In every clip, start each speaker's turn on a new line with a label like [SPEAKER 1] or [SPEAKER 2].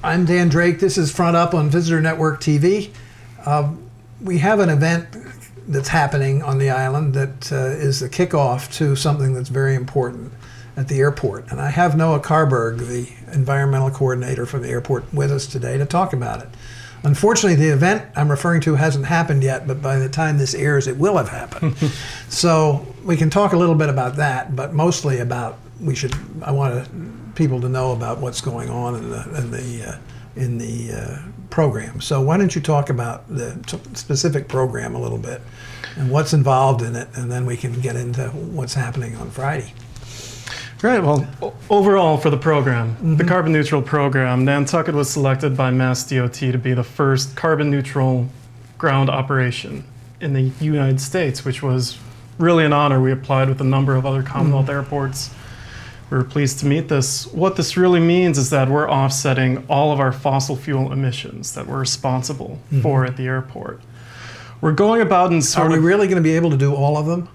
[SPEAKER 1] I'm Dan Drake. This is Front Up on Visitor Network TV. We have an event that's happening on the island that is the kickoff to something that's very important at the airport. And I have NoahKarberg, the environmental coordinator for the airport, with us today to talk about it. Unfortunately, the event I'm referring to hasn't happened yet, but by the time this airs, it will have happened. So we can talk a little bit about that, but mostly about I want people to know about what's going on in the program. So why don't you talk about the specific program a little bit and what's involved in it, and then we can get into what's happening on Friday.
[SPEAKER 2] Right, well, overall for the program, the carbon neutral program, Nantucket was selected by Mass DOT to be the first carbon neutral ground operation in the United States, which was really an honor. We applied with a number of other Commonwealth airports. We were pleased to meet this. What this really means is that we're offsetting all of our fossil fuel emissions that we're responsible for at the airport. We're going about in
[SPEAKER 1] Are we really going to be able to do all of them?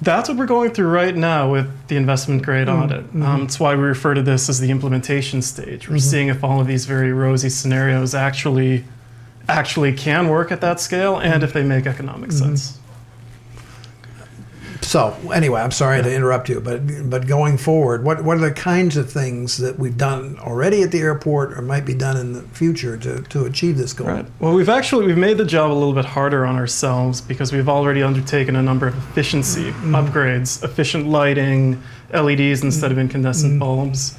[SPEAKER 2] That's what we're going through right now with the investment grade audit. That's why we refer to this as the implementation stage. We're seeing if all of these very rosy scenarios actually can work at that scale and if they make economic sense.
[SPEAKER 1] So anyway, I'm sorry to interrupt you, but going forward, what are the kinds of things that we've done already at the airport or might be done in the future to achieve this goal?
[SPEAKER 2] Right. Well, we've made the job a little bit harder on ourselves because we've already undertaken a number of efficiency upgrades, efficient lighting, LEDs instead of incandescent bulbs.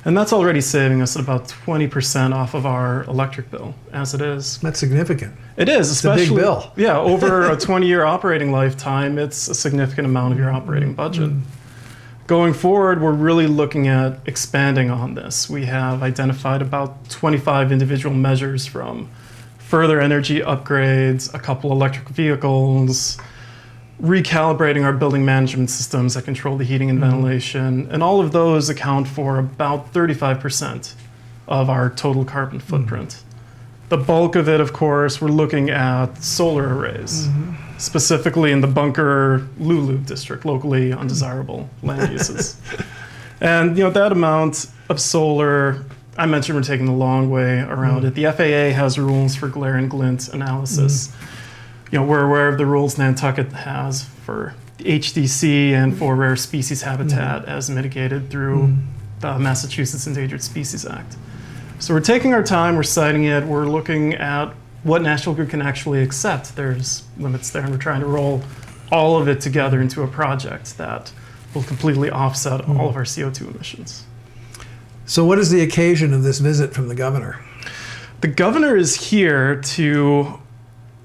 [SPEAKER 2] And that's already saving us at about 20% off of our electric bill, as it is.
[SPEAKER 1] That's significant.
[SPEAKER 2] It is, especially.
[SPEAKER 1] It's a big bill.
[SPEAKER 2] Yeah, over a 20-year operating lifetime, it's a significant amount of your operating budget. Going forward, we're really looking at expanding on this. We have identified about 25 individual measures from further energy upgrades, a couple electric vehicles, recalibrating our building management systems that control the heating and ventilation, and all of those account for about 35% of our total carbon footprint. The bulk of it, of course, we're looking at solar arrays, specifically in the Bunker Lulu district, locally undesirable land uses. And that amount of solar, I mentioned we're taking the long way around it. The FAA has rules for glare and glint analysis. We're aware of the rules Nantucket has for HDC and for rare species habitat as mitigated through the Massachusetts Endangered Species Act. So we're taking our time, we're citing it, we're looking at what National Grid can actually accept. There's limits there, and we're trying to roll all of it together into a project that will completely offset all of our CO2 emissions.
[SPEAKER 1] So what is the occasion of this visit from the governor?
[SPEAKER 2] The governor is here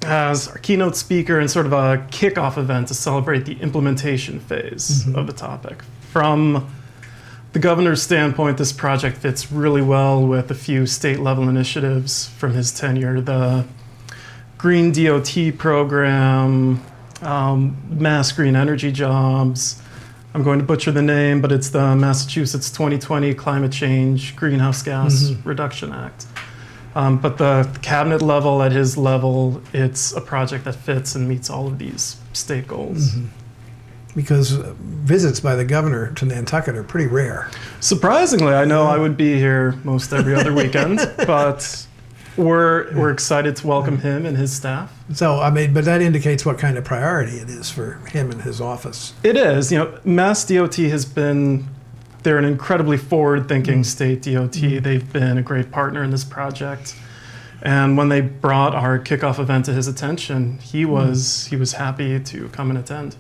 [SPEAKER 2] as our keynote speaker and sort of a kickoff event to celebrate the implementation phase of the topic. From the governor's standpoint, this project fits really well with a few state-level initiatives from his tenure. The Green DOT program, Mass Green Energy Jobs. I'm going to butcher the name, but it's the Massachusetts 2020 Climate Change Greenhouse Gas Reduction Act. But the cabinet level, at his level, it's a project that fits and meets all of these state goals.
[SPEAKER 1] Because visits by the governor to Nantucket are pretty rare.
[SPEAKER 2] Surprisingly, I know I would be here most every other weekend, but we're excited to welcome him and his staff.
[SPEAKER 1] So, but that indicates what kind of priority it is for him and his office.
[SPEAKER 2] It is. Mass DOT they're an incredibly forward-thinking state DOT. They've been a great partner in this project. And when they brought our kickoff event to his attention, he was happy to come and attend.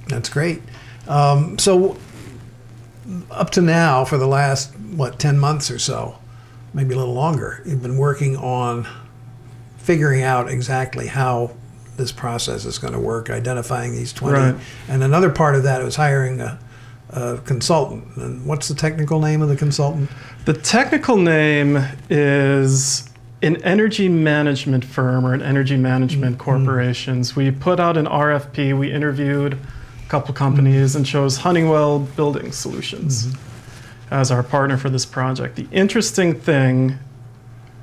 [SPEAKER 1] That's great. So up to now, for the last, 10 months or so, maybe a little longer, you've been working on figuring out exactly how this process is going to work, identifying these 20.
[SPEAKER 2] Right.
[SPEAKER 1] And another part of that was hiring a consultant. And what's the technical name of the consultant?
[SPEAKER 2] The technical name is an energy management firm or an energy management corporations. We put out an RFP. We interviewed a couple companies and chose Honeywell Building Solutions as our partner for this project. The interesting thing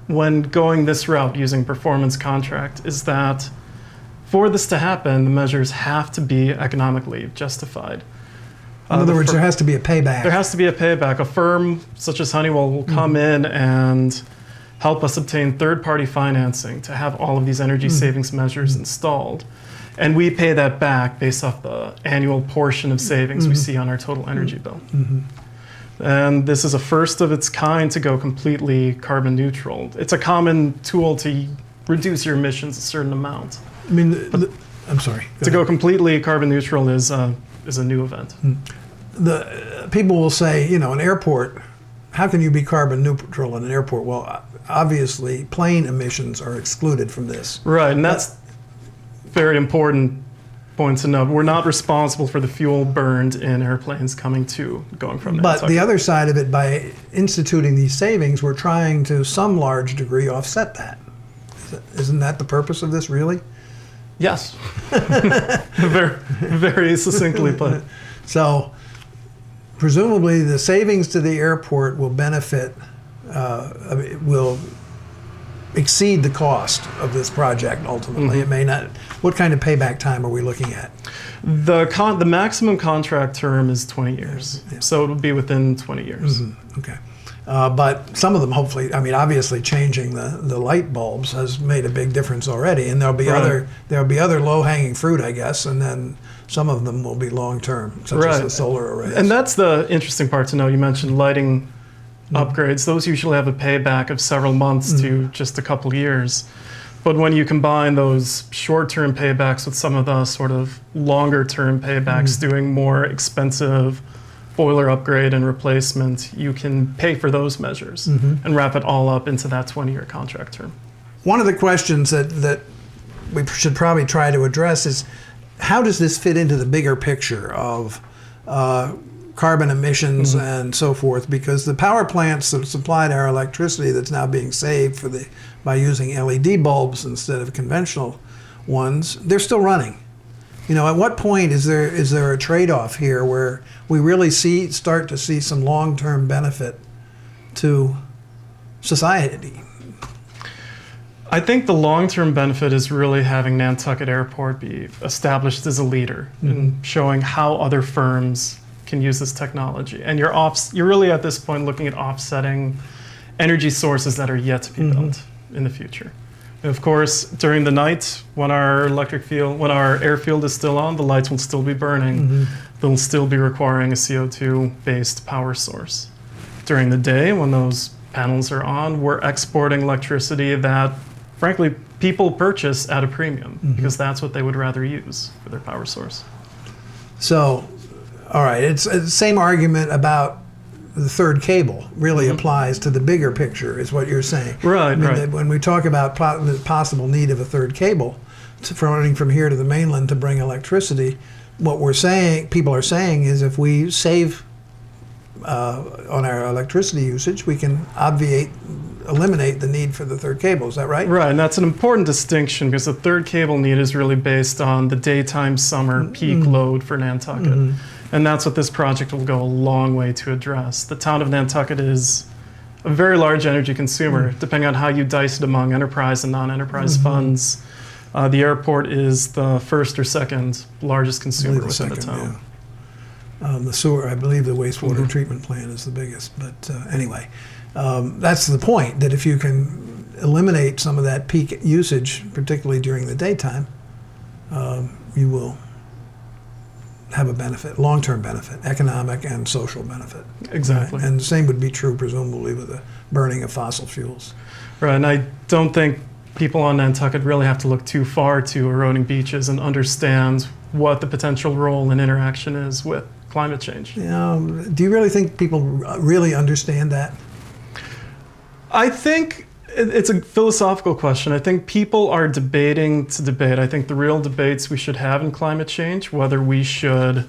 [SPEAKER 2] when going this route using performance contract is that for this to happen, the measures have to be economically justified.
[SPEAKER 1] In other words, there has to be a payback.
[SPEAKER 2] There has to be a payback. A firm such as Honeywell will come in and help us obtain third-party financing to have all of these energy savings measures installed. And we pay that back based off the annual portion of savings we see on our total energy bill. And this is a first of its kind to go completely carbon neutral. It's a common tool to reduce your emissions a certain amount.
[SPEAKER 1] I mean, I'm sorry.
[SPEAKER 2] To go completely carbon neutral is a new event.
[SPEAKER 1] The people will say, you know, an airport, how can you be carbon neutral in an airport? Well, obviously, plane emissions are excluded from this.
[SPEAKER 2] Right, and that's very important point to note. We're not responsible for the fuel burned in airplanes coming to, going from
[SPEAKER 1] But
[SPEAKER 2] Nantucket.
[SPEAKER 1] the other side of it, by instituting these savings, we're trying to some large degree offset that. Isn't that the purpose of this, really?
[SPEAKER 2] Yes. very, very succinctly put.
[SPEAKER 1] So, presumably, the savings to the airport will benefit, will exceed the cost of this project ultimately. It may not. What kind of payback time are we looking at?
[SPEAKER 2] The maximum contract term is 20 years, so it'll be within 20 years.
[SPEAKER 1] Okay. But some of them, hopefully, I mean, obviously, changing the light bulbs has made a big difference already, and there'll be other low-hanging fruit, I guess, and then some of them will be long-term, such as the solar arrays.
[SPEAKER 2] And that's the interesting part to know. You mentioned lighting upgrades; those usually have a payback of several months to just a couple years. But when you combine those short-term paybacks with some of the sort of longer-term paybacks, doing more expensive boiler upgrade and replacement, you can pay for those measures and wrap it all up into that 20-year contract term.
[SPEAKER 1] One of the questions that we should probably try to address is, how does this fit into the bigger picture of carbon emissions and so forth? Because the power plants that supplied our electricity that's now being saved by using LED bulbs instead of conventional ones, they're still running. You know, at what point is there a trade-off here where we really start to see some long-term benefit to society?
[SPEAKER 2] I think the long-term benefit is really having Nantucket Airport be established as a leader in showing how other firms can use this technology. And you're really at this point looking at offsetting energy sources that are yet to be built in the future. And of course, during the night, when our airfield is still on, the lights will still be burning. They'll still be requiring a CO2-based power source. During the day, when those panels are on, we're exporting electricity that, frankly, people purchase at a premium because that's what they would rather use for their power source.
[SPEAKER 1] So, all right, it's the same argument about the third cable really applies to the bigger picture, is what you're saying.
[SPEAKER 2] Right,
[SPEAKER 1] I mean,
[SPEAKER 2] right.
[SPEAKER 1] When we talk about the possible need of a third cable running from here to the mainland to bring electricity, what people are saying is, if we save on our electricity usage, we can eliminate the need for the third cable. Is that right?
[SPEAKER 2] Right, and that's an important distinction because the third cable need is really based on the daytime summer peak load for Nantucket. And that's what this project will go a long way to address. The town of Nantucket is a very large energy consumer, depending on how you dice it among enterprise and non-enterprise funds. The airport is the first or second largest consumer within the town.
[SPEAKER 1] Yeah. The sewer, I believe the wastewater treatment plant is the biggest. But anyway, that's the point, that if you can eliminate some of that peak usage, particularly during the daytime, you will have a benefit, long-term benefit, economic and social benefit.
[SPEAKER 2] Exactly.
[SPEAKER 1] Right? And the same would be true, presumably, with the burning of fossil fuels.
[SPEAKER 2] Right, and I don't think people on Nantucket really have to look too far to eroding beaches and understand what the potential role and interaction is with climate change.
[SPEAKER 1] You know, do you really think people really understand that?
[SPEAKER 2] I think it's a philosophical question. I think people are debating to debate. I think the real debates we should have in climate change, whether we should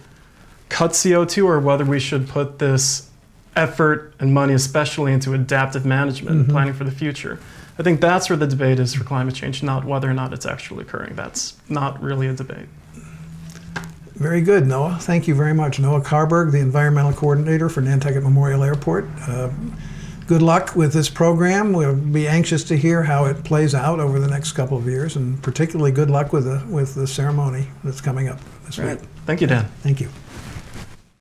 [SPEAKER 2] cut CO2 or whether we should put this effort and money especially into adaptive management and planning for the future. I think that's where the debate is for climate change, not whether or not it's actually occurring. That's not really a debate.
[SPEAKER 1] Very good, Noah. Thank you very much. NoahKarberg, the Environmental Coordinator for Nantucket Memorial Airport. Good luck with this program. We'll be anxious to hear how it plays out over the next couple of years, and particularly good luck with the ceremony that's coming up this week.
[SPEAKER 2] Thank you, Dan.
[SPEAKER 1] Thank you.